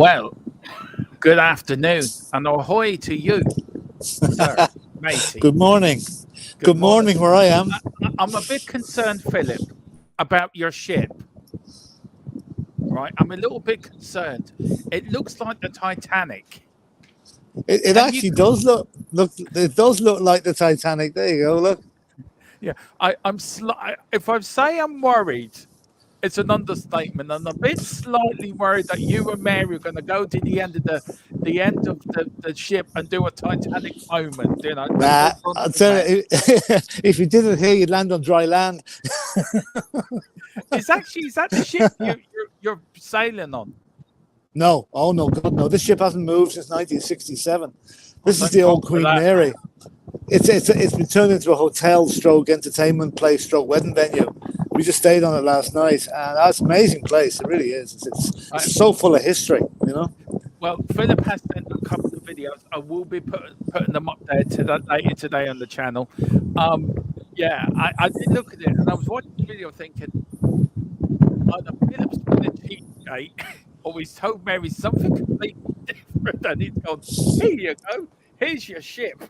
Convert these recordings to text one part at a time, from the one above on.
Well, good afternoon, and ahoy to you, sir, matey. Good morning. Good morning, where I am. I'm a bit concerned, Philip, about your ship. Right, I'm a little bit concerned. It looks like the Titanic. It actually does look. It does look like the Titanic. There you go. Look. Yeah, if I say I'm worried, it's an understatement. I'm a bit slightly worried that you and Mary are going to go to the end of the ship and do a Titanic moment. You know, nah, I'll tell you, if you did it here, you'd land on dry land. Is that the ship you're sailing on? No, oh no, God, no. This ship hasn't moved since 1967. This is the old Queen Mary. It's been turned into a hotel stroke entertainment place stroke wedding venue. We just stayed on it last night, and that's an amazing place. It really is. It's so full of history, you know. Well, Philip has sent a couple of videos. I will be putting them up there later today on the channel. Yeah, I did look at it, and I was watching the video thinking, either Philip's been a cheapskate, or he's told Mary something completely different, and he's gone, here you go, here's your ship.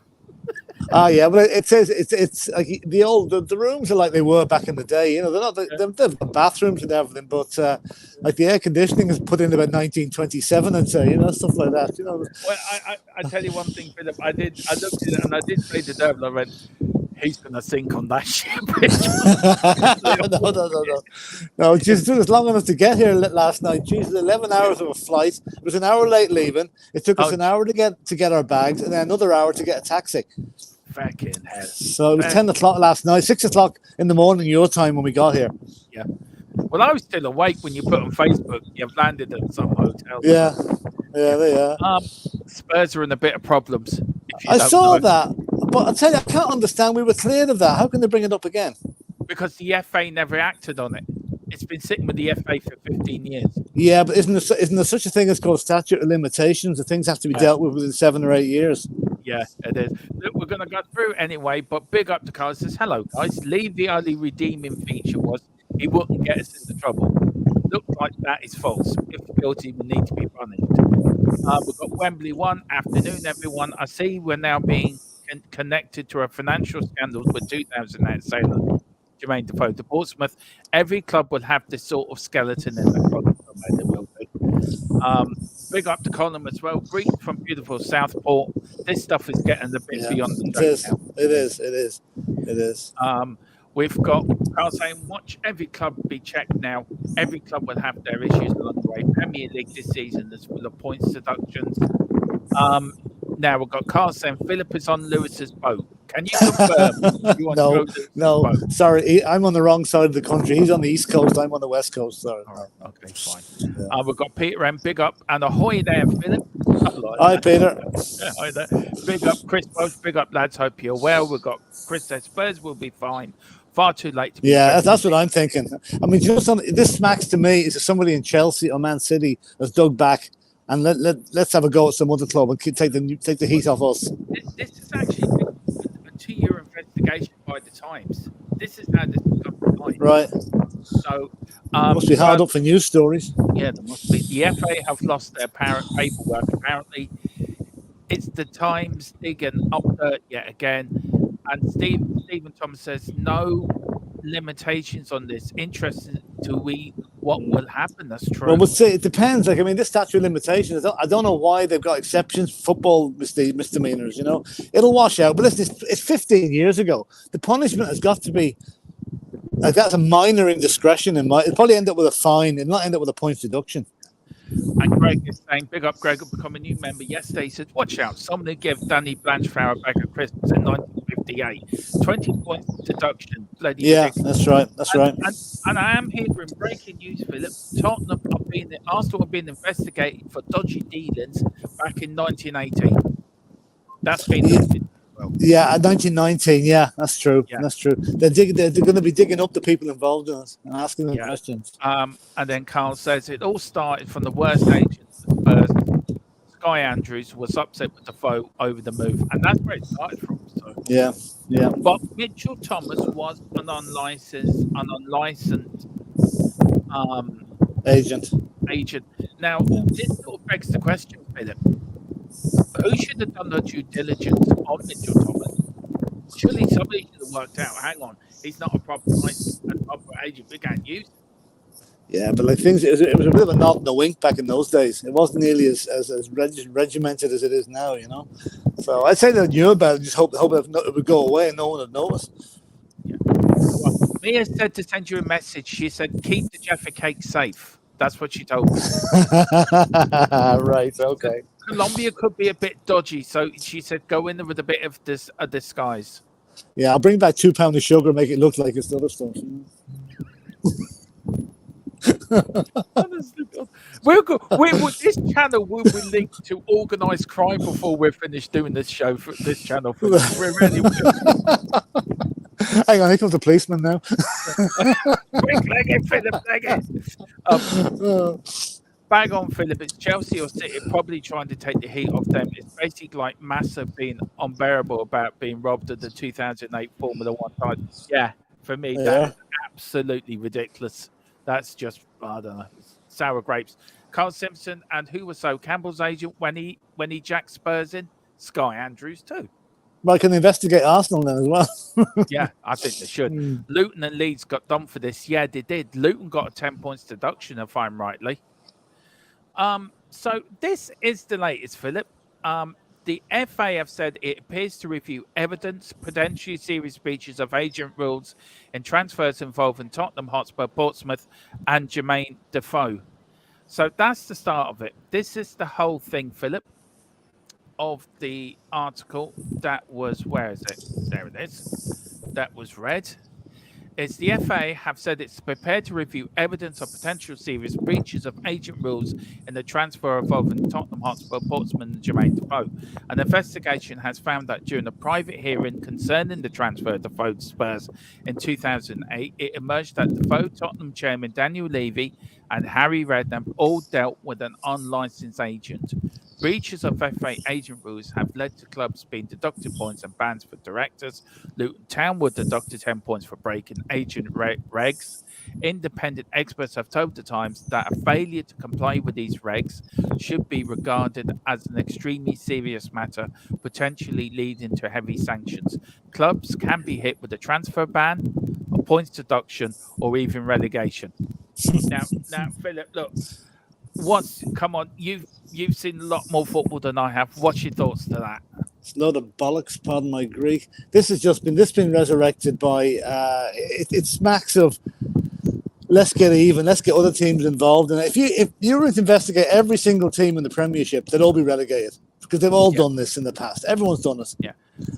Oh yeah, but it says it's like the rooms are like they were back in the day. You know, they've got bathrooms and everything, but like the air conditioning is put in about 1927, and you know, stuff like that. You know. Well, I tell you one thing, Philip. I looked at it and I did say to Dervin, I went, he's going to sink on that ship. No. Just took us long enough to get here last night. Jesus, 11 hours of a flight. It was an hour late leaving. It took us an hour to get our bags, and then another hour to get a taxi. Fucking hell. So it was 10 o'clock last night, 6 o'clock in the morning your time when we got here. Yeah. Well, I was still awake when you put on Facebook you've landed at some hotel. Yeah, they are. Spurs are in a bit of problems. I saw that, but I tell you, I can't understand. We were cleared of that. How can they bring it up again? Because the FA never acted on it. It's been sitting with the FA for 15 years. Yeah, but isn't there such a thing as called statute of limitations? The things have to be dealt with within 7 or 8 years. Yeah, it is. Look, we're going to go through anyway, but big up to Carl. Says, hello, guys. Leave the only redeeming feature was he wouldn't get us into trouble. Looks like that is false. If guilty, will need to be punished. We've got Wembley 1. Afternoon, everyone. I see we're now being connected to a financial scandal with 2008 sailor Jermaine Defoe to Portsmouth. Every club will have this sort of skeleton in their product. Big up to Colin as well. Greet from beautiful Southport. This stuff is getting a bit beyond the joke now. It is. We've got Carl saying, watch every club be checked now. Every club will have their issues along the way. Premier League this season is full of points deductions. Now we've got Carl saying, Philip is on Lewis's boat. Can you confirm? No. Sorry, I'm on the wrong side of the country. He's on the East Coast. I'm on the West Coast. Sorry. All right. Okay, fine. Yeah. We've got Peter M. Big up and ahoy there, Philip. Hi, Peter. Yeah, hi there. Big up, Chris. Both big up, lads. Hope you're well. We've got Chris says Spurs will be fine. Far too late to be. Yeah, that's what I'm thinking. I mean, you know, this smacks to me is somebody in Chelsea or Man City has dug back. And let's have a go at some other club and take the heat off us. This is actually a 2-year investigation by the Times. This is how this has got to light. Right. So must be hard up for news stories. Yeah, there must be. The FA have lost their paperwork. Apparently, it's the Times digging up dirt yet again. And Stephen Thomas says no limitations on this. Interested to what will happen. That's true. Well, we'll see. It depends. Like, I mean, this statute of limitations, I don't know why they've got exceptions for football misdemeanors, you know. It'll wash out. But listen, it's 15 years ago. The punishment has got to be, like, that's a minor indiscretion. It'll probably end up with a fine. It'll not end up with a points deduction. And Greg is saying, big up Greg, will become a new member yesterday. He said, watch out, someone who gave Danny Blanchflower back at Christmas in 1958. 20 points deduction. Bloody ridiculous. That's right. And I am hearing breaking news, Philip. Arsenal have been investigated for dodgy dealings back in 1918. That's been well. Yeah, 1919. Yeah, that's true. Yeah. That's true. They're going to be digging up the people involved in it and asking them questions. And then Carl says it all started from the worst agents first. Guy Andrews was upset with Defoe over the move, and that's where it started from. So. Yeah. But Mitchell Thomas was an unlicensed agent. agent. Now, this sort of begs the question, Philip. Who should have done the due diligence on Mitchell Thomas? Surely somebody should have worked out, hang on, he's not a proper licensed and proper agent. We can't use him. Yeah, but like things, it was a bit of a nod and a wink back in those days. It wasn't nearly as regimented as it is now, you know. So I'd say they knew about it, just hope it would go away and no one would notice. Yeah. Well, Mia said to send you a message. She said, keep the Jaffa cake safe. That's what she told me. Right, okay. Colombia could be a bit dodgy, so she said go in there with a bit of a disguise. Yeah, I'll bring back 2 pounds of sugar, make it look like it's other stuff. This channel will be linked to organised crime before we're finished doing this show for this channel. We really will. Hang on, here comes the policeman now. Quick, leg it, Philip, leg it. Bag on, Philip. It's Chelsea or City probably trying to take the heat off them. It's basically like Massa being unbearable about being robbed of the 2008 Formula One title. Yeah, for me, that's absolutely ridiculous. That's just, I don't know, sour grapes. Carl Simpson and who was so Campbell's agent when he jacked Spurs in? Sky Andrews too. Well, can they investigate Arsenal then as well? Yeah, I think they should. Luton and Leeds got done for this. Yeah, they did. Luton got a 10 points deduction, if I'm rightly. So this is the latest, Philip. The FA have said it appears to review evidence, potentially serious breaches of agent rules in transfers involving Tottenham Hotspur, Portsmouth, and Jermaine Defoe. So that's the start of it. This is the whole thing, Philip, of the article that was, where is it? There it is. That was read. It's the FA have said it's prepared to review evidence of potential serious breaches of agent rules in the transfer involving Tottenham Hotspur, Portsmouth and Jermaine Defoe. An investigation has found that during a private hearing concerning the transfer of Defoe to Spurs in 2008, it emerged that Defoe, Tottenham chairman Daniel Levy and Harry Redknapp all dealt with an unlicensed agent. Breaches of FA agent rules have led to clubs being deducted points and bans for directors. Luton Town were deducted 10 points for breaking agent regs. Independent experts have told the Times that a failure to comply with these regs should be regarded as an extremely serious matter, potentially leading to heavy sanctions. Clubs can be hit with a transfer ban, a points deduction, or even relegation. Now, Philip, look. Come on, you've seen a lot more football than I have. What's your thoughts to that? It's a load of bollocks, pardon my Greek. This has been resurrected by it smacks of let's get even, let's get other teams involved. And if you were to investigate every single team in the Premiership, they'd all be relegated because they've all done this in the past. Everyone's done it. Yeah.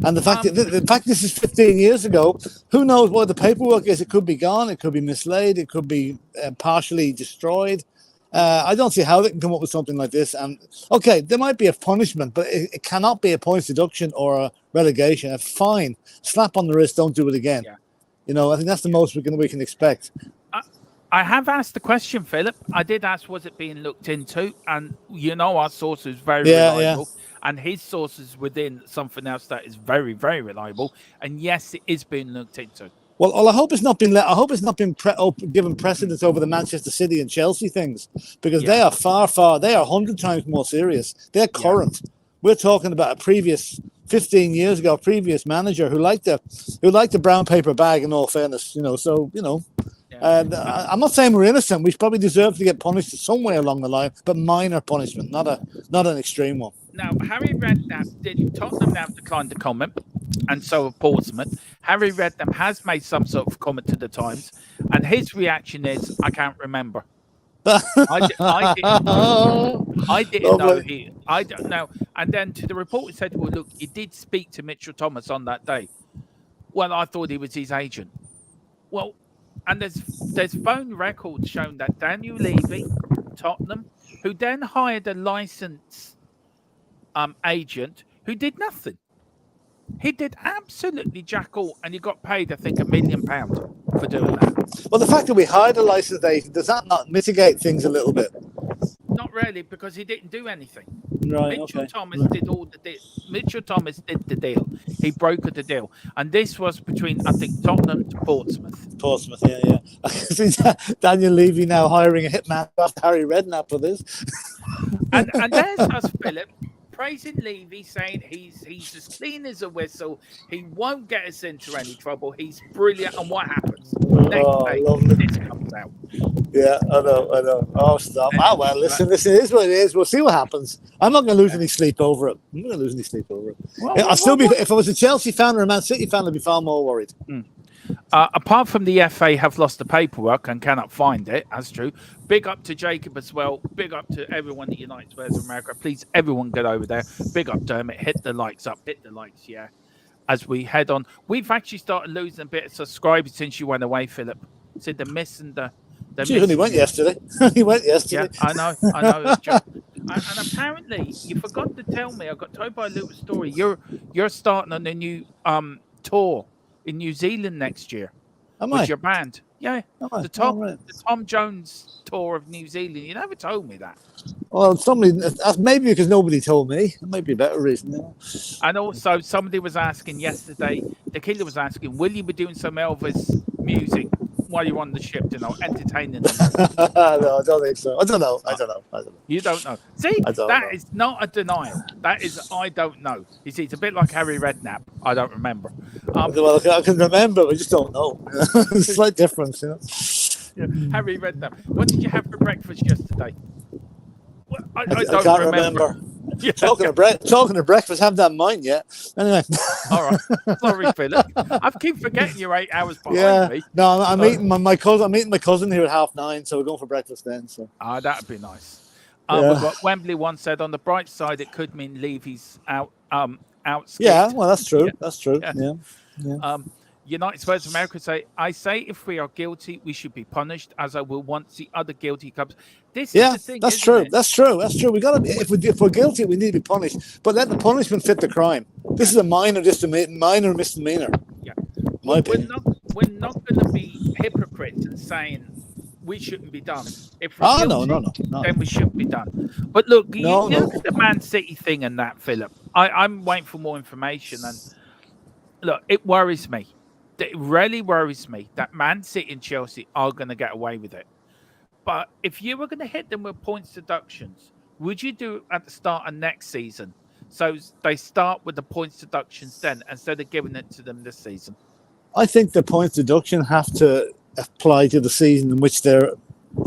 And the fact this is 15 years ago, who knows what the paperwork is? It could be gone, it could be mislaid, it could be partially destroyed. I don't see how they can come up with something like this. And okay, there might be a punishment, but it cannot be a points deduction or a relegation. A fine, slap on the wrist, don't do it again. Yeah. You know, I think that's the most we can expect. I have asked the question, Philip. I did ask, was it being looked into? And you know, our source is very reliable, and his source is within something else that is very, very reliable. And yes, it is being looked into. Well, I hope it's not been given precedence over the Manchester City and Chelsea things, because they are they are 100 times more serious. They're current. Yeah. We're talking about a previous 15 years ago, previous manager who liked the brown paper bag. In all fairness, you know. So you know, I'm not saying we're innocent. We probably deserve to get punished somewhere along the line, but minor punishment, not an extreme one. Now, Harry Redknapp did Tottenham now declined to comment, and so have Portsmouth. Harry Redknapp has made some sort of comment to the Times, and his reaction is, "I can't remember." I didn't know. I don't know. And then to the report, it said, "Well, look, he did speak to Mitchell Thomas on that day." Well, I thought he was his agent. Well, and there's phone records showing that Daniel Levy, Tottenham, who then hired a licensed agent who did nothing. He did absolutely jack all, and he got paid, I think, £1 million for doing that. Well, the fact that we hired a licensed agent, does that not mitigate things a little bit? Not really, because he didn't do anything. Right. Mitchell Okay. Thomas did all the Mitchell Thomas did the deal. He brokered the deal, and this was between, I think, Tottenham to Portsmouth. Portsmouth. Yeah. Yeah. I can see Daniel Levy now hiring a hitman after Harry Redknapp for this. And there's us, Philip, praising Levy, saying he's as clean as a whistle. He won't get us into any trouble. He's brilliant. And what happens? Next day, Lovely. this comes out. Yeah, I know. Oh, stop. And, Ah, well, listen, it is what it is. We'll see what happens. I'm not going to lose any sleep over it. I'm not going to lose any sleep over it. Well, I'll still be, if I was a Chelsea fan or a Man City fan, I'd be far more worried. Apart from the FA have lost the paperwork and cannot find it, that's true. Big up to Jacob as well. Big up to everyone that unites Wales of America. Please, everyone get over there. Big up Dermot. Hit the likes up. Hit the likes, yeah. As we head on, we've actually started losing a bit of subscribers since you went away, Philip. See the miss and the. He only went yesterday. He went yesterday. Yeah, I know. It's true. And apparently, you forgot to tell me. I got told by a little story. You're starting on a new tour in New Zealand next year. Am with I? your band. Yeah. Right. The Tom Jones tour of New Zealand. You never told me that. Well, that's maybe because nobody told me. It might be a better reason. Yeah. And also, somebody was asking yesterday, the killer was asking, will you be doing some Elvis music while you're on the ship, entertaining them? No, I don't think so. I don't know. You don't know. See, that is not a denial. That is, I don't know. You see, it's a bit like Harry Redknapp. I don't remember. Well, I can remember, but I just don't know. It's a slight difference, Yeah, Harry Redknapp. What did you have for breakfast yesterday? Well, I can't remember. Yeah. Talking to breakfast, haven't had mine yet. Anyway. All right. Sorry, Philip. I keep forgetting you're 8 hours behind me. No, I'm meeting my cousin. I'm meeting my cousin here at 9:30, so we're going for breakfast then. So. That'd be nice. We've got Wembley once said on the bright side, it could mean Levy's out. Yeah, well, that's true. Yeah. That's true. Yeah. United Spurs of America say, I say if we are guilty, we should be punished, as I will want the other guilty clubs. This is the thing. That's true. That's true. We got to. If we're guilty, we need to be punished. But let the punishment fit the crime. This is a minor misdemeanor. Yeah. We're not going to be hypocrites and saying we shouldn't be done. If we're guilty, no. then we should be done. But look, you look at the Man City thing and that, Philip. I'm waiting for more information, and look, it worries me. It really worries me that Man City and Chelsea are going to get away with it. But if you were going to hit them with points deductions, would you do it at the start of next season? So they start with the points deductions then, instead of giving it to them this season? I think the points deduction have to apply to the season in which they're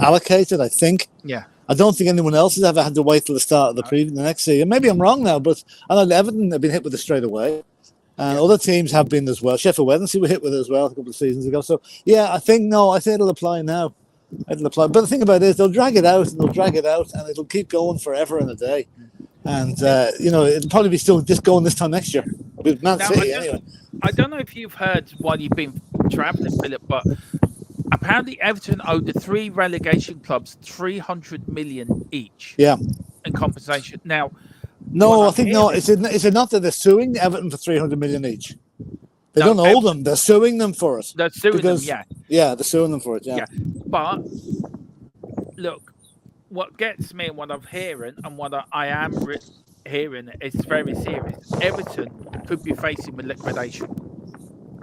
allocated, I think. Yeah. I don't think anyone else has ever had to wait till the start of the next season. Maybe I'm wrong now, but I know Everton have been hit with it straight away. And other teams have been as well. Sheffield Wednesday were hit with it as well a couple of seasons ago. So, I think it'll apply now. It'll apply. But the thing about it is they'll drag it out, and it'll keep going forever and a day. And, it'll probably be still just going this time next year with Man City anyway. I don't know if you've heard while you've been travelling, Philip, but apparently Everton owed the 3 relegation clubs 300 million each. Yeah. In compensation. Now, no, I think no. Is it not that they're suing Everton for 300 million each? They don't owe them. They're suing them for it. They're suing them. Yeah. Yeah, they're suing them for it. Yeah. But look, what gets me and what I'm hearing and what I am hearing is very serious. Everton could be facing with liquidation.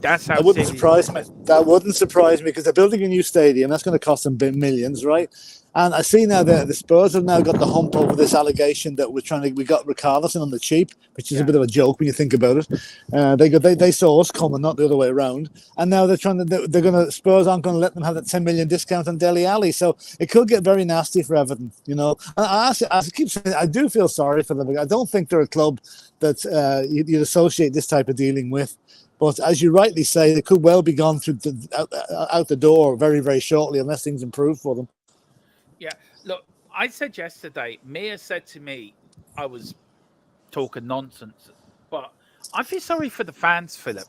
That's how. That wouldn't surprise me. That wouldn't surprise me because they're building a new stadium. That's going to cost them millions, right? And I see now that the Spurs have now got the hump over this allegation that we got Richarlison on the cheap, which is a bit of a joke when you think about it. They saw us coming, not the other way around. And now Spurs aren't going to let them have that 10 million discount on Dele Alli. So it could get very nasty for Everton, And I keep saying, I do feel sorry for them. I don't think they're a club that you'd associate this type of dealing with. But as you rightly say, they could well be gone through out the door very, very shortly unless things improve for them. Yeah, look, I said yesterday, Mia said to me, I was talking nonsense, but I feel sorry for the fans, Philip.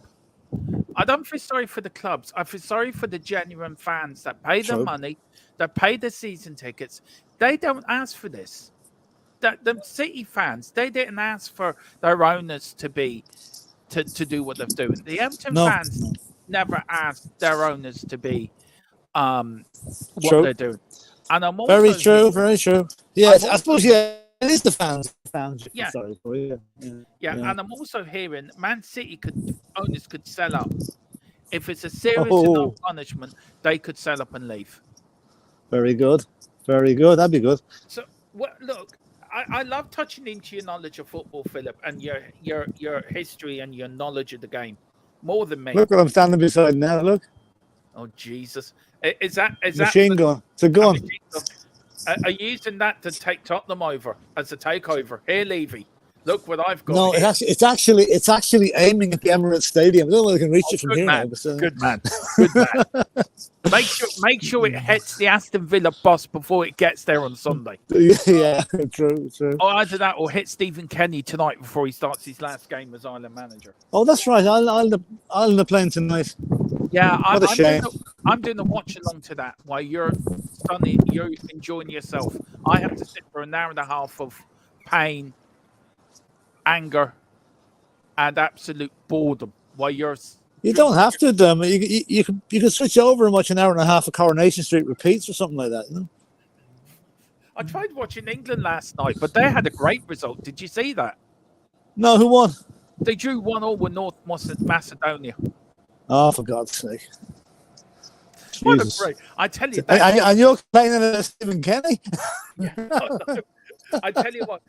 I don't feel sorry for the clubs. I feel sorry for the genuine fans that pay their money, that pay the season tickets. They don't ask for this. The City fans, they didn't ask for their owners to do what they're doing. The Everton fans never asked their owners to be what they're doing. And I'm also very true. Yes, I suppose it is the fans. Yeah. Sorry. Yeah, and I'm also hearing Man City owners could sell up. If it's a serious enough Oh, punishment, they could sell up and leave. very good. Very good. That'd be good. So, look, I love touching into your knowledge of football, Philip, and your history and your knowledge of the game more than me. Look what I'm standing beside now. Look, Oh Jesus, is that machine gun. It's a gun. machine gun? Are you using that to take Tottenham over as a takeover? Here, Levy, look what I've got. No, here. it's actually aiming at the Emirates Stadium. I don't know if I can reach it from here man. now. Good man. Good man. Make sure it hits the Aston Villa bus before it gets there on Sunday. Yeah, true. Or either that, or hit Stephen Kenny tonight before he starts his last game as Ireland manager. Oh, that's right. I'll end up playing tonight. Yeah, What a shame. I'm doing a watch along to that while you're enjoying yourself. I have to sit for an hour and a half of pain, anger, and absolute boredom while you're. You don't have to, you can switch over and watch an hour and a half of Coronation Street repeats or something like that. You know? I tried watching England last night, but they had a great result. Did you see that? No, who won? They drew 1-1 with North Macedonia. Oh, for God's sake! What Jesus. a great! I tell you, And you're playing in Stephen Kenny. I tell you what,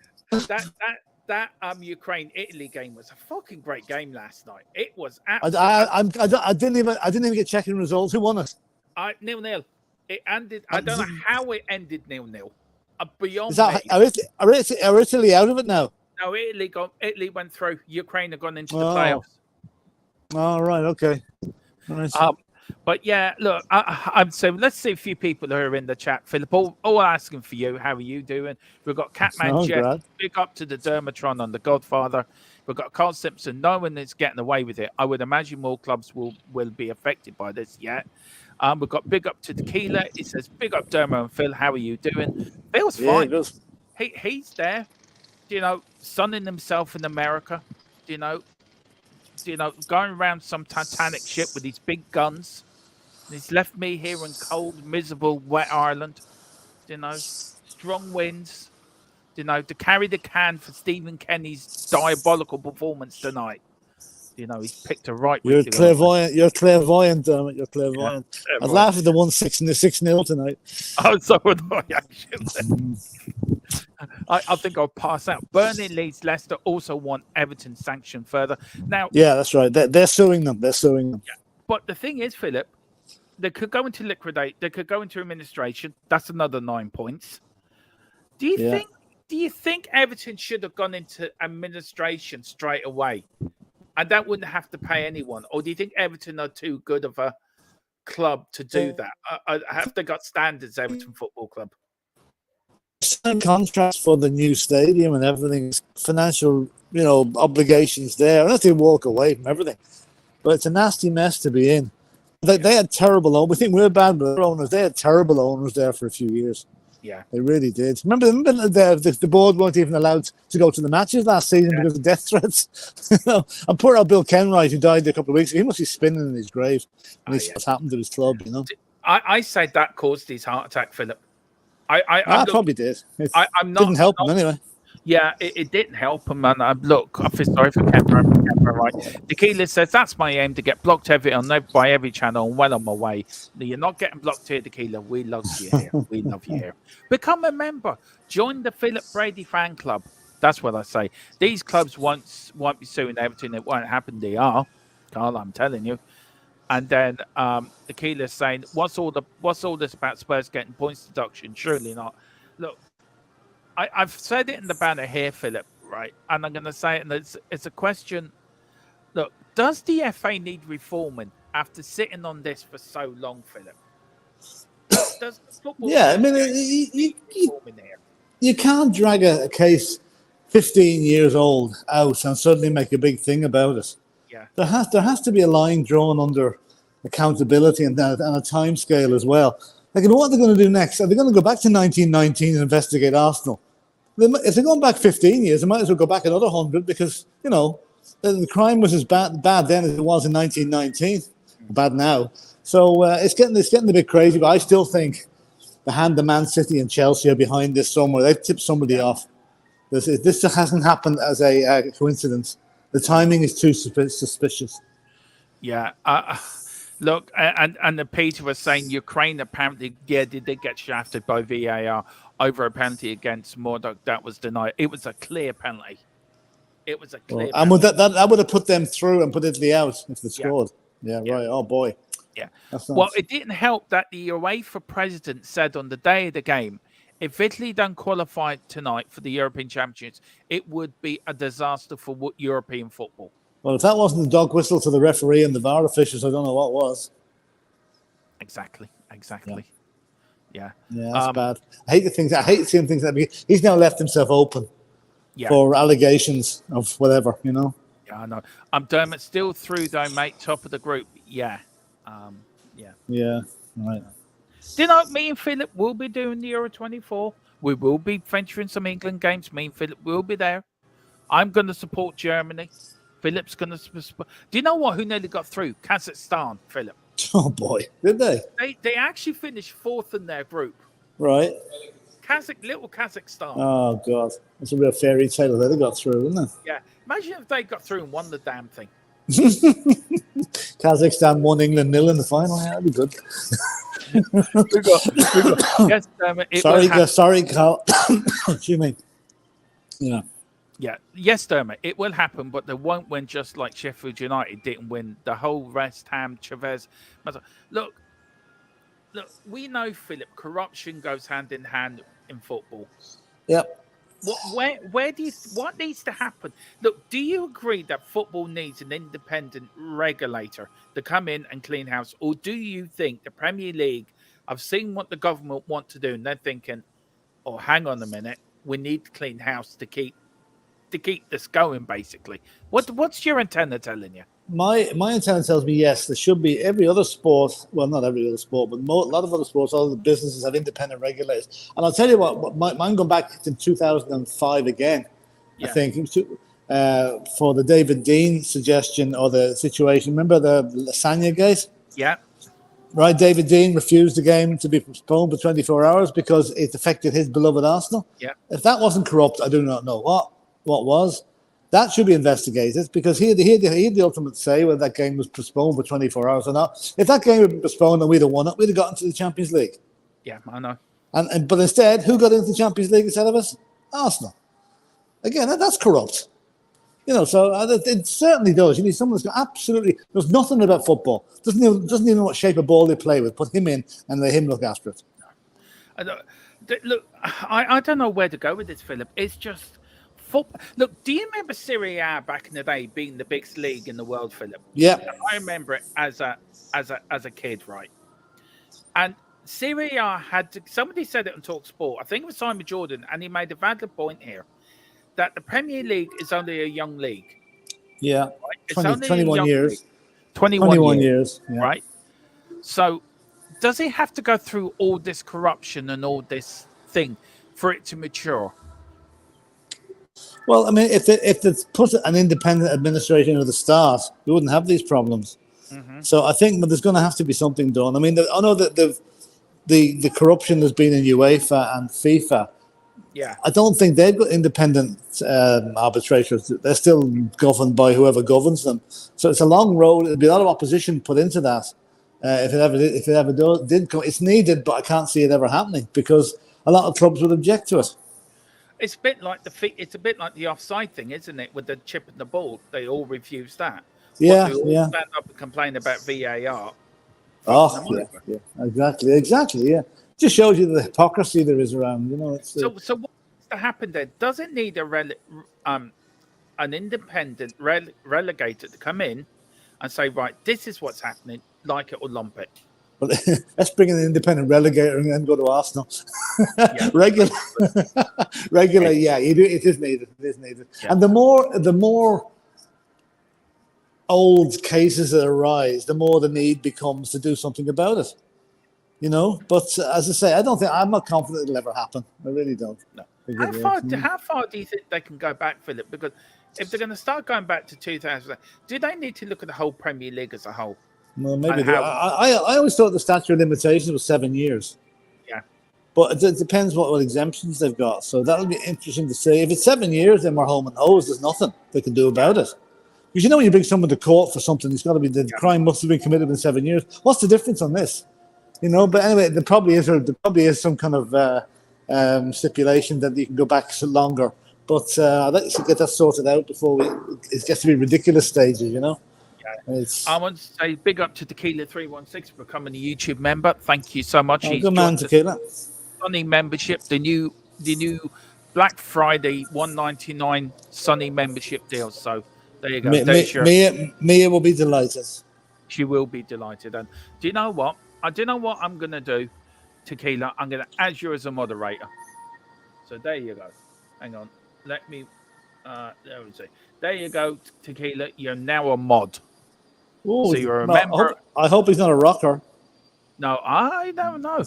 that Ukraine-Italy game was a fucking great game last night. It was absolutely. I didn't even get checking results. Who won it? 0-0. It ended. I don't know how it ended 0-0. Beyond Is that, me. are Italy out of it now? No, Italy went through. Ukraine have gone into the playoffs. Oh, right, okay. Nice. But yeah, look, I'm so let's see a few people who are in the chat. Philip, all asking for you. How are you doing? We've got Catman Jet. Big up to the Dermatron on the Godfather. We've got Carl Simpson. No one is getting away with it. I would imagine more clubs will be affected by this yet. We've got big up to Tequila. It says big up Dermo and Phil. How are you doing? Phil's fine. He's there. Sunning himself in America. Going around some Titanic ship with his big guns. And he's left me here in cold, miserable, wet Ireland. Strong winds. To carry the can for Stephen Kenny's diabolical performance tonight. He's picked a right. You're clairvoyant, Dermot. You're clairvoyant. Yeah, I'd laugh at the 6-0 tonight. Oh, so would I actually. I think I'll pass out. Burnley, Leeds, Leicester also want Everton sanctioned further. Now, yeah, that's right. They're suing them. Yeah. But the thing is, Philip, they could go into liquidate. They could go into administration. That's another 9 points. Do you think Everton should have gone into administration straight away, and that wouldn't have to pay anyone? Or do you think Everton are too good of a club to do that? Have they got standards, Everton Football Club? Signed contracts for the new stadium and everything, financial, obligations there. Unless they walk away from everything, but it's a nasty mess to be in. They had terrible owners. We think we're bad, but their owners. They had terrible owners there for a few years. Yeah, they really did. Remember the board weren't even allowed to go to the matches last season because of death threats. And poor old Bill Kenwright, who died a couple of weeks ago, he must be spinning in his grave. And what's happened to his club, I say that caused his heart attack, Philip. I probably did. I'm not. Didn't help him anyway. Yeah, it didn't help him, man. Look, I feel sorry for Kemper, right? Tequila says, that's my aim, to get blocked by every channel and well on my way. No, you're not getting blocked here, Tequila. We love you here. We love you here. Become a member. Join the Philip Brady fan club. That's what I say. These clubs won't be suing Everton. It won't happen. They are, Carl, I'm telling you. And then Tequila's saying, what's all this about Spurs getting points deduction? Surely not. Look, I've said it in the banner here, Philip, right? And I'm going to say it, and it's a question. Look, does the FA need reforming after sitting on this for so long, Philip? Does football? Yeah, I mean, you can't drag a case 15 years old out and suddenly make a big thing about it. Yeah, there has to be a line drawn under accountability and a time scale as well. Like, what are they going to do next? Are they going to go back to 1919 and investigate Arsenal? If they're going back 15 years, they might as well go back another 100 because, the crime was as bad then as it was in 1919. Bad now. So it's getting a bit crazy, but I still think the Man City and Chelsea are behind this somewhere. They've tipped somebody off. This hasn't happened as a coincidence. The timing is too suspicious. Yeah. Look, and the Peter was saying Ukraine apparently, did they get shafted by VAR over a penalty against Murdoch that was denied. It was a clear penalty. It was a clear and penalty. that would have put them through and put Italy out if they scored. Yeah, Yeah. right. Oh, boy. Yeah. Well, it didn't help that the UEFA president said on the day of the game, if Italy don't qualify tonight for the European Championships, it would be a disaster for European football. Well, if that wasn't the dog whistle to the referee and the VAR officials, I don't know what was. Exactly. Yeah. Yeah, that's bad. I hate seeing things that he's now left himself open for allegations of whatever, Yeah, I know. Dermot still through though, mate. Top of the group. Yeah. Yeah. Right. Me and Philip will be doing the Euro 24. We will be venturing some England games. Me and Philip will be there. I'm going to support Germany. Philip's going to support. Do you know what? Who nearly got through? Kazakhstan, Philip. Oh, boy. Did they? They actually finished fourth in their group. Right. Little Kazakhstan. Oh, God. It's a real fairy tale that they got through, isn't it? Yeah. Imagine if they got through and won the damn thing. Kazakhstan won England 0 in the final. Yeah, that'd be good. Yes, sorry, Carl. Excuse me. Yeah. Yeah. Yes, Dermot, it will happen, but they won't win just like Sheffield United didn't win. The whole West Ham, Chavez. Look, we know, Philip, corruption goes hand in hand in football. Yep. What needs to happen? Look, do you agree that football needs an independent regulator to come in and clean house? Or do you think the Premier League, I've seen what the government want to do, and they're thinking, oh, hang on a minute, we need to clean house to keep this going, basically. What's your antenna telling you? My antenna tells me yes, there should be every other sport. Well, not every other sport, but a lot of other sports, all the businesses have independent regulators. And I'll tell you what, mine going back to 2005 again, I think, for the David Dean suggestion or the situation. Remember the Lasagna case? Yeah. Right, David Dean refused the game to be postponed for 24 hours because it affected his beloved Arsenal. Yeah. If that wasn't corrupt, I do not know what was. That should be investigated because he had the ultimate say whether that game was postponed for 24 hours or not. If that game had been postponed and we'd have won it, we'd have gotten to the Champions League. Yeah, I know. But instead, who got into the Champions League instead of us? Arsenal. Again, that's corrupt. So it certainly does. You need someone that's got absolutely knows nothing about football. Doesn't even know what shape of ball they play with. Put him in and let him look after it. Look, I don't know where to go with this, Philip. It's just. Look, do you remember Serie A back in the day being the biggest league in the world, Philip? Yeah. I remember it as a kid, right? And Serie A somebody said it on Talk Sport. I think it was Simon Jordan, and he made a valid point here that the Premier League is only a young league. Yeah. Right? It's 21 years. League. 21 years. Yeah. Right? So does it have to go through all this corruption and all this thing for it to mature? Well, I mean, if they put an independent administration at the start, we wouldn't have these problems. Mm-hmm. So I think there's going to have to be something done. I mean, I know that the corruption there's been in UEFA and FIFA. Yeah, I don't think they've got independent arbitrators. They're still governed by whoever governs them. So it's a long road. There'll be a lot of opposition put into that. If it ever did come, it's needed, but I can't see it ever happening because a lot of clubs would object to it. It's a bit like the offside thing, isn't it? With the chip and the ball, they all refuse that. Yeah, they all stand up and complain about VAR. Oh, yeah, exactly. Yeah, just shows you the hypocrisy there is around. So what needs to happen then? Does it need an independent relegator to come in and say, right, this is what's happening, like it or lump it? But let's bring in an independent relegator and then go to Arsenal. Yeah. Regular, yeah, it is needed. It is needed. Yeah. And the more old cases that arise, the more the need becomes to do something about it. But as I say, I'm not confident it'll ever happen. I really don't. No. How far do you think they can go back, Philip? Because if they're going to start going back to 2000, do they need to look at the whole Premier League as a whole? Well, maybe I always thought the statute of limitations was 7 years. Yeah. But it depends what exemptions they've got. So that'll be interesting to see. If it's 7 years, then we're home and hosed. There's nothing they can do about it. Because you know when you bring someone to court for something, it's got to be the crime must have been committed in 7 years. What's the difference on this? You know, but anyway, there probably is some kind of stipulation that you can go back longer. But I'd like to get that sorted out before it gets to be ridiculous stages, you know? I want to say big up to Tequila316 for becoming a YouTube member. Thank you so much. Good man, Tequila. Sunny membership, the new Black Friday $1.99 Sunny membership deal. So there you go. Mia will be delighted. She will be delighted. And do you know what? I do know what I'm going to do, Tequila. I'm going to add you as a moderator. So there you go. Hang on. Let me. There we see. There you go, Tequila. You're now a mod. Ooh, so you're a member. I hope he's not a rocker. No, I don't know.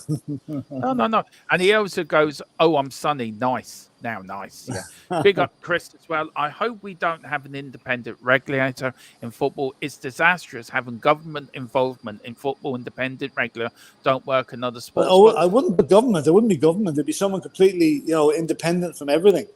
No. And he also goes, "Oh, I'm Sunny. Nice. Now, nice. Yeah. Big up, Chris, as well. I hope we don't have an independent regulator in football. It's disastrous having government involvement in football. Independent regulator don't work in other sports." I wouldn't be government. It wouldn't be government. It'd be someone completely, independent from everything.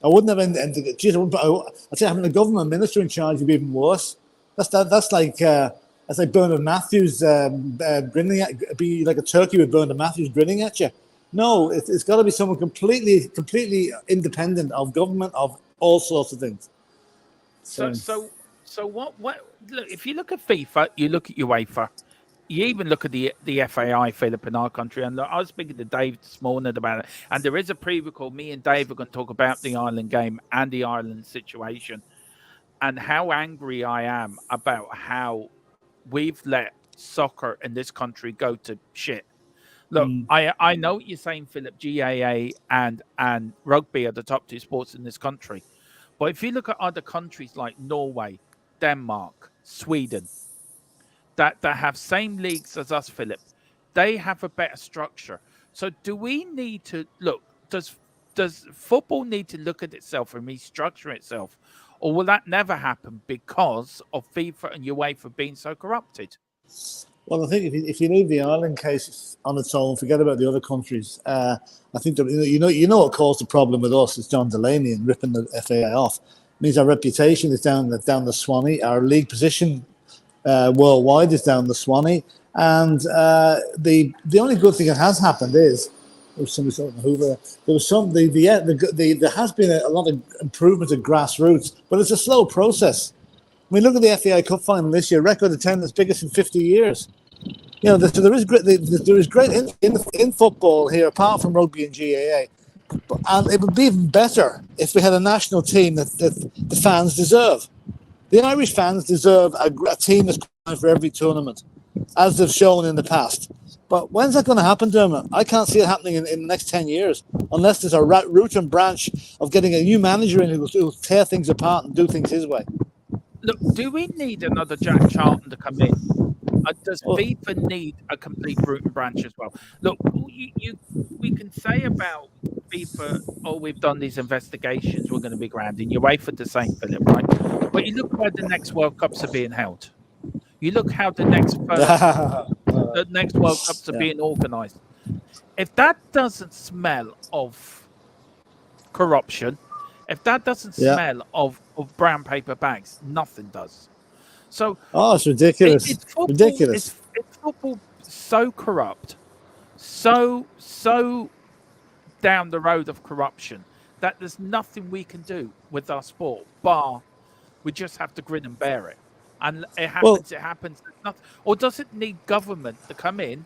I wouldn't have. I'd say having a government minister in charge would be even worse. That's like Bernard Matthews grinning at, be like a turkey with Bernard Matthews grinning at you. No, it's got to be someone completely independent of government, of all sorts of things. So what? Look, if you look at FIFA, you look at UEFA, you even look at the FAI, Philip, in our country. And look, I was speaking to Dave this morning about it, and there is a pre-record. Me and Dave are going to talk about the Ireland game and the Ireland situation, and how angry I am about how we've let soccer in this country go to shit. Look, I know what you're saying, Philip. GAA and rugby are the top two sports in this country. But if you look at other countries like Norway, Denmark, Sweden, that have same leagues as us, Philip, they have a better structure. So do we need to look, does football need to look at itself and restructure itself? Or will that never happen because of FIFA and UEFA being so corrupted? Well, I think if you leave the Ireland case on its own, forget about the other countries. I think that you know what caused the problem with us is John Delaney and ripping the FAI off. It means our reputation is down the Swanee. Our league position worldwide is down the Swanee, and the only good thing that has happened is there has been a lot of improvement at grassroots, but it's a slow process. I mean, look at the FAI Cup final this year, record attendance biggest in 50 years. You know, so there is great in football here, apart from rugby and GAA. And it would be even better if we had a national team that the fans deserve. The Irish fans deserve a team that's going for every tournament, as they've shown in the past. But when's that going to happen, Dermot? I can't see it happening in the next 10 years, unless there's a root and branch of getting a new manager in who will tear things apart and do things his way. Look, do we need another Jack Charlton to come in? Does FIFA need a complete root and branch as well? Look, we can say about FIFA, we've done these investigations, we're going to be grounding. You wait for the same, Philip, right? But you look where the next World Cups are being held. You look how the next World Cups are being organised. If that doesn't smell of corruption, if that doesn't smell of brown paper bags, nothing does. So it's ridiculous. It's football, ridiculous. It's football so corrupt, so down the road of corruption that there's nothing we can do with our sport, bar we just have to grin and bear it. And it happens. It happens. Nothing. Or does it need government to come in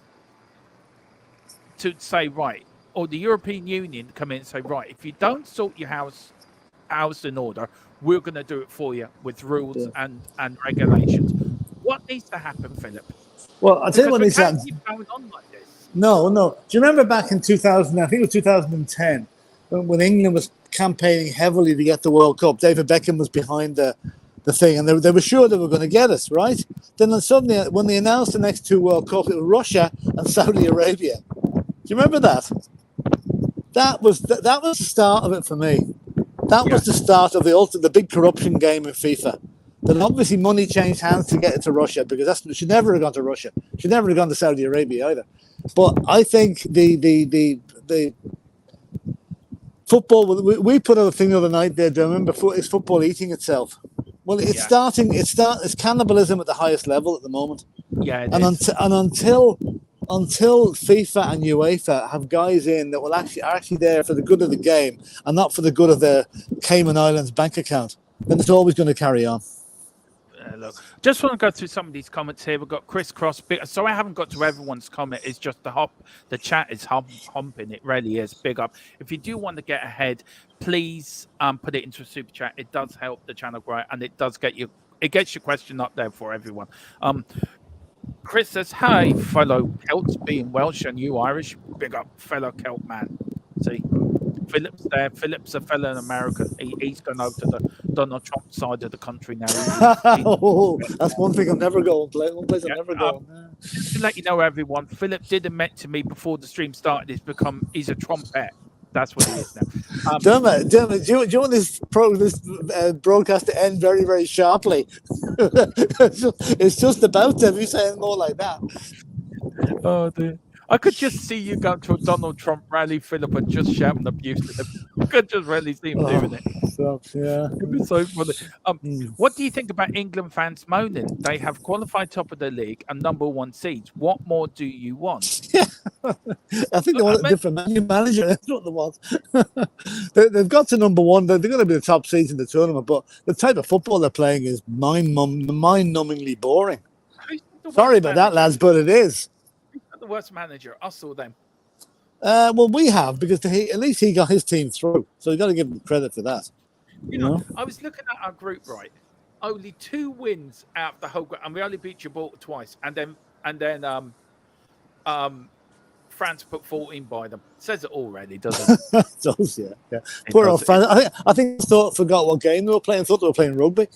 to say right, or the European Union to come in and say right, if you don't sort your house in order, we're going to do it for you with rules and regulations. What needs to happen, Philip? Well, I'll tell you what needs to happen. Keep going on like this. No. Do you remember back in 2000? I think it was 2010, when England was campaigning heavily to get the World Cup. David Beckham was behind the thing, and they were sure they were going to get us, right? Then suddenly, when they announced the next two World Cups, it was Russia and Saudi Arabia. Do you remember that? That was the start of it for me. That was the start of the big corruption game in FIFA. Then obviously money changed hands to get it to Russia, because it should never have gone to Russia. It should never have gone to Saudi Arabia either. But I think the the football. We put out a thing the other night there. Do you remember? Is football eating itself? Well, it's starting. It's cannibalism at the highest level at the moment. Yeah, and until FIFA and UEFA have guys in that are actually there for the good of the game and not for the good of their Cayman Islands bank account, then it's always going to carry on. Look, just want to go through some of these comments here. We've got Chris Cross. So I haven't got to everyone's comment. It's just the chat is humping. It really is. Big up. If you do want to get ahead, please put it into a super chat. It does help the channel grow, and it does get gets your question up there for everyone. Chris says, "Hi, fellow Celts, being Welsh and you Irish. Big up, fellow Celt man." See, Philip's there. Philip's a fellow American. He's gone over to the Donald Trump side of the country now. That's one thing I'm never going. One place I'm never going. Just to let you know, everyone, Philip did admit to me before the stream started. He's a Trumpet. That's what he is now. Dermot, do you want this broadcast to end very, very sharply? It's just about to be saying more like that. Oh, dear. I could just see you go to a Donald Trump rally, Philip, and just shouting abuse to them. I could just really see him doing it. Yeah. It was so funny. What do you think about England fans moaning? They have qualified top of the league and #1 seeds. What more do you want? I think they want a different manager. That's what they want. They've got to #1. They're going to be the top seeds in the tournament, but the type of football they're playing is mind-numbingly boring. Sorry about that, lads, but it is. The worst manager, us or them? Well, we have, because at least he got his team through, so you got to give him credit for that. You know, I was looking at our group, right? Only 2 wins out of the whole group, and we only beat Gibraltar twice, and then France put 14 by them. Says it already, doesn't it? It does, yeah. Poor old France. I think forgot what game they were playing. Thought they were playing rugby.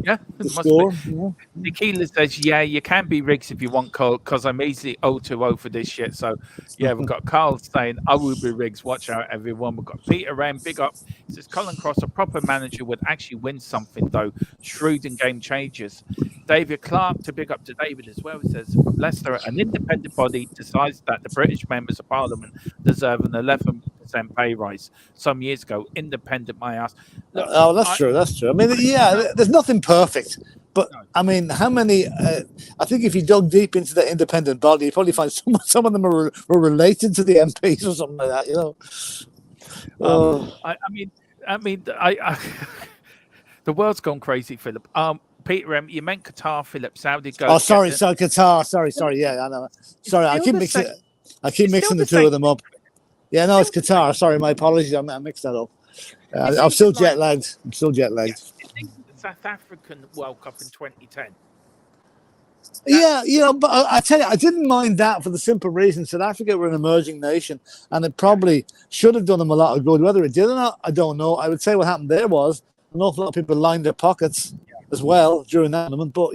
Yeah, the score. Yeah. Nikila says, "Yeah, you can be Riggs if you want, Cole, because I'm easily 0-2-0 for this shit." So, yeah, we've got Carl saying, "I will be Riggs. Watch out, everyone." We've got Peter Ram, big up. It says, "Colin Cross, a proper manager would actually win something, though. Shrewd and game changers." David Clark, to big up to David as well, says, "Leicester, an independent body, decides that the British members of Parliament deserve an 11% pay rise some years ago. Independent, my ass." Look, that's true. That's true. I mean, there's nothing perfect, but no. I mean, how many? I think if you dug deep into the independent body, you probably find some of them were related to the MPs or something like that. You know. I mean, the world's gone crazy, Philip. Peter M, you meant Qatar, Philip. Saudi go. Oh, sorry, Qatar. Sorry. Yeah, I know. Sorry, I keep mixing the two of them up. Yeah, no, it's Qatar. Sorry, my apologies. I mixed that up. I'm still jet lagged. Yeah. South African World Cup in 2010. Yeah, but I tell you, I didn't mind that for the simple reason South Africa were an emerging nation, and it probably should have done them a lot of good. Whether it did or not, I don't know. I would say what happened there was an awful lot of people lined their pockets as well during that tournament, but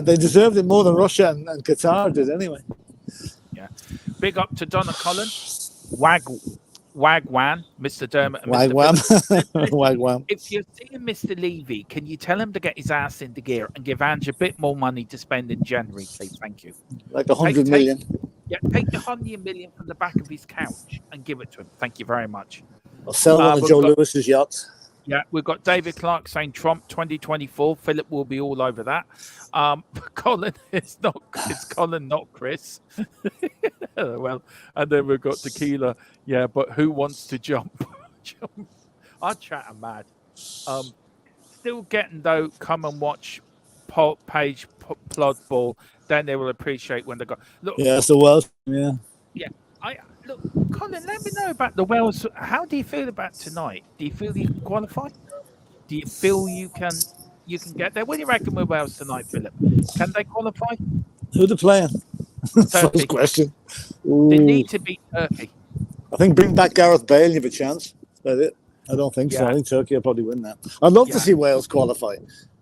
they deserved it more than Russia and Qatar did anyway. Yeah. Big up to Donna Cullen, Wagwan, Mr. Dermot, and Wagwan. Wagwan. If you're seeing Mr. Levy, can you tell him to get his ass into gear and give Ange a bit more money to spend in January, please? Thank you. Like 100 million. Yeah, take the 100 million from the back of his couch and give it to him. Thank you very much. I'll sell one of Joe Lewis's yachts. Yeah, we've got David Clark saying Trump 2024. Philip will be all over that. Colin, it's Colin, not Chris. Well, and then we've got Tequila. Yeah, but who wants to jump? Our chat are mad. Still getting though. Come and watch Page Plod Ball. Then they will appreciate when they go. Look, yeah, it's the world. Yeah. Look, Colin, let me know about the Wales. How do you feel about tonight? Do you feel you can qualify? Do you feel you can get there? What do you reckon with Wales tonight, Philip? Can they qualify? Who are they playing? First question. Ooh. They need to beat Turkey. I think bring back Gareth Bale, you have a chance. That's it. I don't think so. I think Turkey will probably win that. I'd love to see Wales qualify.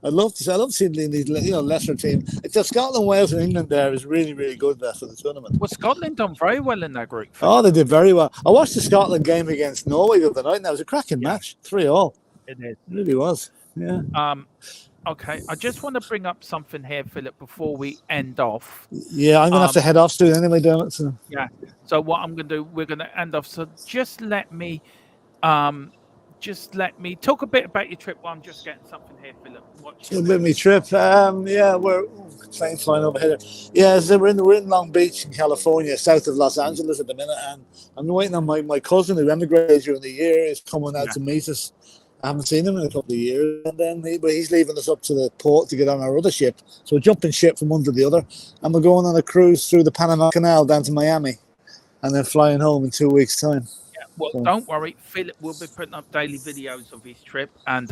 I'd love to see these lesser team. It's just Scotland, Wales, and England. There is really, really good there for the tournament. Well, Scotland done very well in that group. Oh, they did very well. I watched the Scotland game against Norway the other night, and that was a cracking match, 3-3. It is. It really was. Yeah. Okay, I just want to bring up something here, Philip, before we end off. Yeah, I'm gonna have to head off soon anyway, Dermot. So. Yeah. So what I'm going to do, we're going to end off. So just let me talk a bit about your trip while I'm just getting something here, Philip. Watch A bit of my trip. Yeah, we're plane flying over here. Yeah, so we're in Long Beach in California, south of Los Angeles at the minute, and I'm waiting on my cousin who emigrated during the year is coming out to meet us. I haven't seen him in a couple of years, and then he's leaving us up to the port to get on our other ship. So we're jumping ship from one to the other, and we're going on a cruise through the Panama Canal down to Miami, and then flying home in 2 weeks' time. Well, don't worry. Philip will be putting up daily videos of his trip, and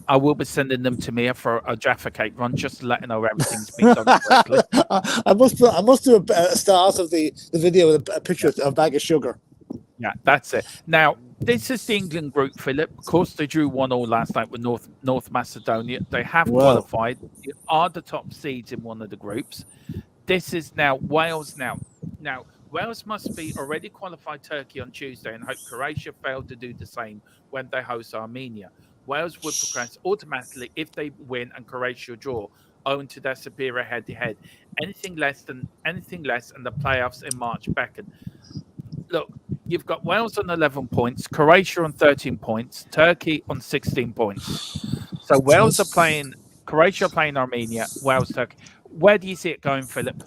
I will be sending them to Mia for a Jaffa Cake run, just to let her know everything's been done correctly. I must do a start of the video with a picture of a bag of sugar. Yeah, that's it. Now, this is the England group, Philip. Of course, they drew 1-1 last night with North Macedonia. They have qualified. They are the top seeds in one of the groups. This is now Wales now. Now, Wales must be already qualified Turkey on Tuesday and hope Croatia failed to do the same when they host Armenia. Wales would progress automatically if they win and Croatia draw, owing to their superior head-to-head. Anything less and the playoffs in March beckon. Look, you've got Wales on 11 points, Croatia on 13 points, Turkey on 16 points. So Wales are playing, Croatia are playing Armenia, Wales, Turkey. Where do you see it going, Philip?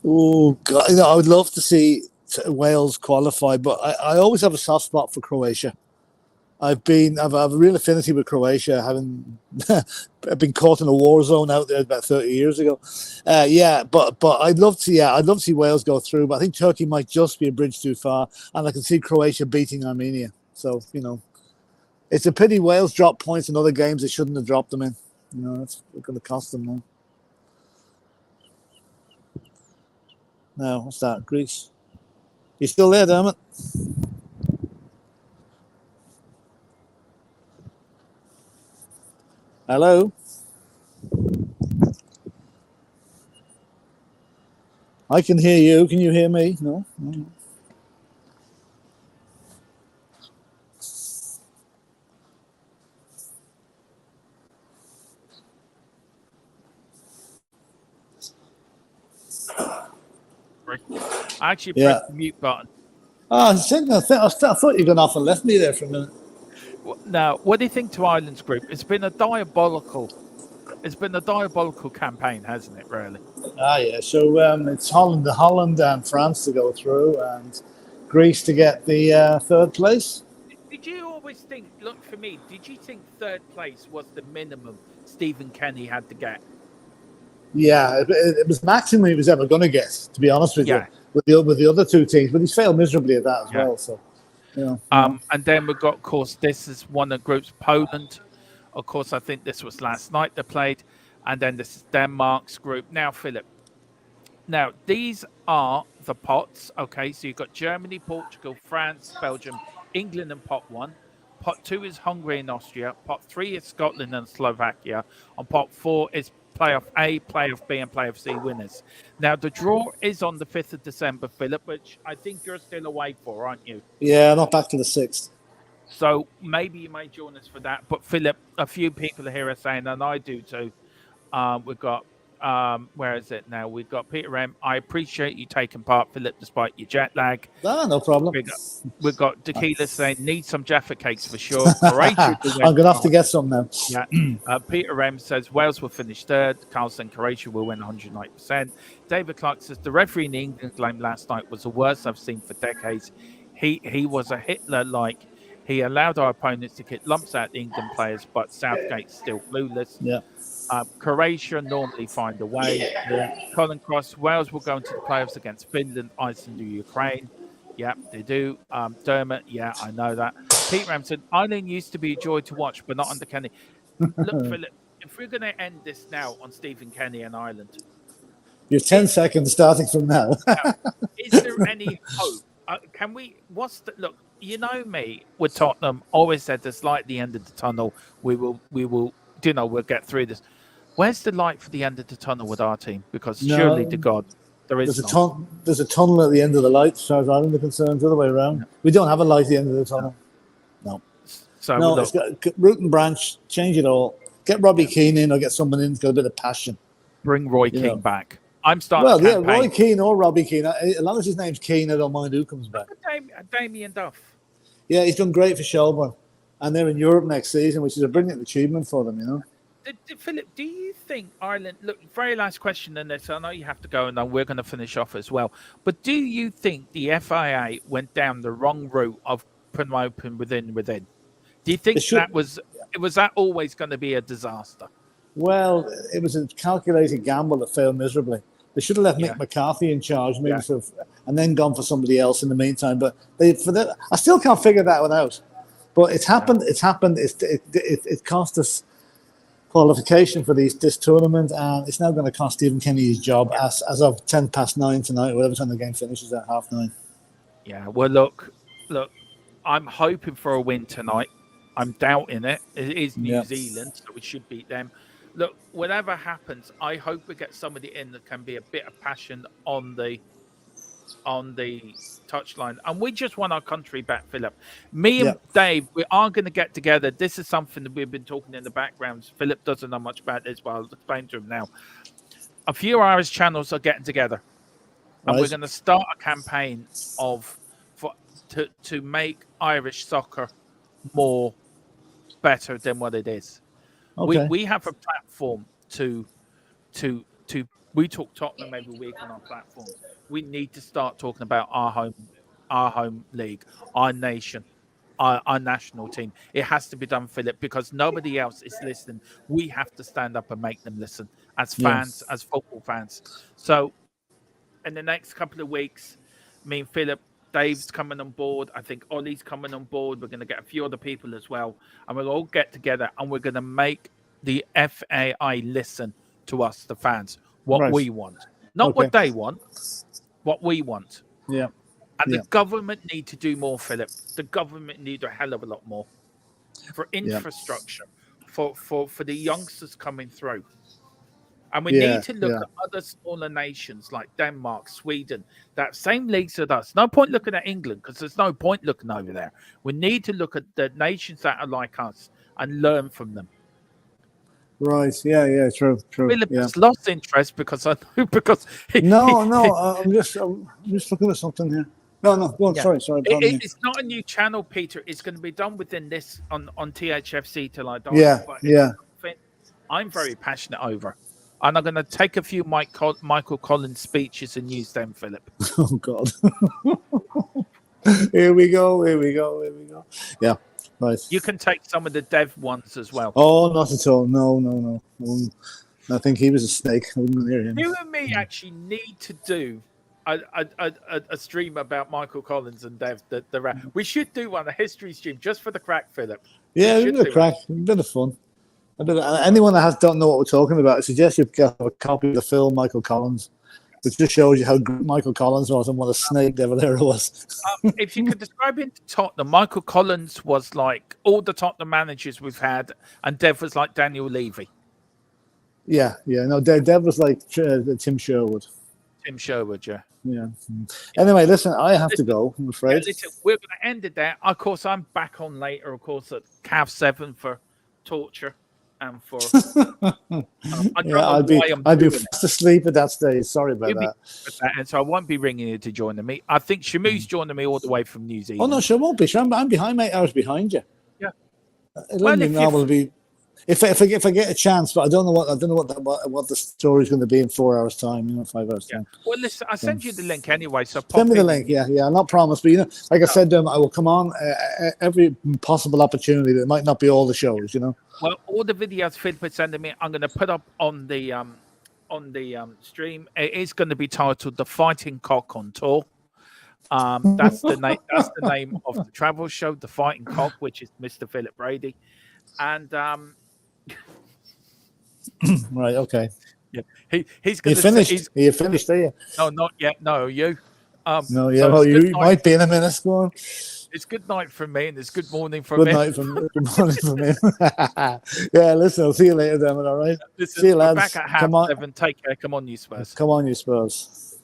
Oh God! I would love to see Wales qualify, but I always have a soft spot for Croatia. I've a real affinity with Croatia, having I've been caught in a war zone out there about 30 years ago. But I'd love to see Wales go through, but I think Turkey might just be a bridge too far, and I can see Croatia beating Armenia. So it's a pity Wales dropped points in other games they shouldn't have dropped them in. That's going to cost them now. No, what's that? Greece. You still there, damn it? Hello? I can hear you. Can you hear me? No? No. I actually pressed the mute button. Oh, I thought you were going off and left me there for a minute. Now, what do you think to Ireland's group? It's been a diabolical campaign, hasn't it? Really? Yeah. So it's Holland and France to go through, and Greece to get the third place. Did you always think? Look, for me, did you think third place was the minimum Stephen Kenny had to get? Yeah, it was maximum he was ever going to get, to be honest with you, with the other two teams. But he's failed miserably at that as well. So, and then we've got, of course, this is one of the groups, Poland. Of course, I think this was last night they played. And then this is Denmark's group. Now, Philip, these are the pots. Okay, so you've got Germany, Portugal, France, Belgium, England in pot 1. Pot 2 is Hungary and Austria. Pot 3 is Scotland and Slovakia. And pot 4 is playoff A, playoff B, and playoff C winners. Now, the draw is on the 5th of December, Philip, which I think you're still away for, aren't you? Yeah, not back to the 6th. So maybe you may join us for that. But, Philip, a few people here are saying, and I do too, we've got, where is it now? We've got Peter M. I appreciate you taking part, Philip, despite your jet lag. No problem. We've got Tequila saying, need some Jaffa cakes for sure. I'm going to have to get some now. Yeah. Peter M says, Wales will finish third. Carl said Croatia will win 190%. David Clark says, the referee in the England game last night was the worst I've seen for decades. He was a Hitler-like. He allowed our opponents to kick lumps at the England players, but Southgate's still clueless. Yeah. Croatia normally find a way. Colin Cross, Wales will go into the playoffs against Finland, Iceland, or Ukraine. Yeah, they do. Dermot, yeah, I know that. Pete Ramson, Ireland used to be a joy to watch, but not under Kenny. Look, Philip, if we're going to end this now on Stephen Kenny and Ireland. You're 10 seconds starting from now. Is there any hope? Look, you know me with Tottenham, always said there's light at the end of the tunnel. We will, we'll get through this. Where's the light for the end of the tunnel with our team? Because surely to God, there's a tunnel at the end of the light, as far as I'm concerned, the other way around. No. We don't have a light at the end of the tunnel. No. So it's got root and branch, change it all. Get Robbie Keane in or get someone in who's got a bit of passion. Bring Roy King back. I'm starting Well, a yeah, campaign. Roy Keane or Robbie Keane. As long as his name's Keane, I don't mind who comes back. Damien Duff. Yeah, he's done great for Shelbourne. And they're in Europe next season, which is a brilliant achievement for them, you know. Philip, do you think Ireland, look, very last question in this, I know you have to go and then we're going to finish off as well, but do you think the FIA went down the wrong route of promoting within? Do you think was that always going to be a disaster? Well, it was a calculated gamble that failed miserably. They should have left Mick McCarthy in charge, maybe and then gone for somebody else in the meantime. But I still can't figure that one out. But it's happened. Yeah. It's happened. It cost us qualification for this tournament, and it's now going to cost Stephen Kenny his job as of 9:10 tonight, whatever time the game finishes at 9:30. Yeah. Well, look. I'm hoping for a win tonight. I'm doubting it. It is New Zealand, so we should beat them. Look, whatever happens, I hope we get somebody in that can be a bit of passion on the touchline. And we just want our country back, Philip. Me and Dave, we are going to get together. This is something that we've been talking in the background. Philip doesn't know much about this, but I'll explain to him now. A few Irish channels are getting together, and we're going to start a campaign to make Irish soccer more better than what it is. Okay. We have a platform to we talk Tottenham every week on our platform. We need to start talking about our home league, our nation, our national team. It has to be done, Philip, because nobody else is listening. We have to stand up and make them listen as fans, as football fans. So in the next couple of weeks, me and Philip, Dave's coming on board. I think Ollie's coming on board. We're going to get a few other people as well. And we'll all get together and we're going to make the FAI listen to us, the fans, what we want. Not what they want, what we want. Yeah. And the government need to do more, Philip. The government need a hell of a lot more for infrastructure, for the youngsters coming through. And we need to look at other smaller nations like Denmark, Sweden, that same leagues as us. No point looking at England because there's no point looking over there. We need to look at the nations that are like us and learn from them. Right. Yeah. True. Philip has lost interest because I'm just looking at something here. No. Go on. Sorry. It's not a new channel, Peter. It's going to be done within this on THFC till I die. Yeah. I'm very passionate over. And I'm going to take a few Michael Collins speeches and use them, Philip. Oh, God. Here we go. Yeah, right. You can take some of the Dev ones as well. Oh, not at all. No. I think he was a snake. I wouldn't hear him. You and me actually need to do a stream about Michael Collins and Dev. We should do one, a history stream, just for the crack, Philip. Yeah, a bit of crack, a bit of fun. Anyone that don't know what we're talking about, I suggest you get a copy of the film Michael Collins, which just shows you how good Michael Collins was and what a snake devil there was. If you could describe him to Tottenham, Michael Collins was like all the Tottenham managers we've had, and Dev was like Daniel Levy. Yeah. No, Dev was like Tim Sherwood. Yeah. Anyway, listen, I have to go, I'm afraid. Listen, we're going to end it there. Of course, I'm back on later, of course, at Cav 7 for torture. And for I'd be fast asleep at that stage. Sorry about that. And so I won't be ringing you to join me. I think Shamu's joining me all the way from New Zealand. Oh no, she won't be. I'm behind, mate. I was behind you. Yeah. If I get a chance, but I don't know what the story's going to be in 4 hours time. 5 hours time. Well, listen, I send you the link anyway. So send me the link. Yeah. I'll not promise, but like I said, I will come on every possible opportunity. That might not be all the shows. Well, all the videos Philip is sending me, I'm going to put up on the stream. It is going to be titled "The Fighting Cock on Tour." That's the name. That's the name of the travel show, "The Fighting Cock," which is Mr. Philip Brady, and right. Okay. Yeah. He's going to finish. Are you finished? Are you? No, not yet. No, you. No. Yeah. Well, you might be in a minute. Go on. It's good night from me, and it's good morning from me. Good morning from me. Yeah, listen, I'll see you later, Damon, all right? Listen, see you, lads. Back at half 7. Take care. Come on, you Spurs. Come on, you Spurs.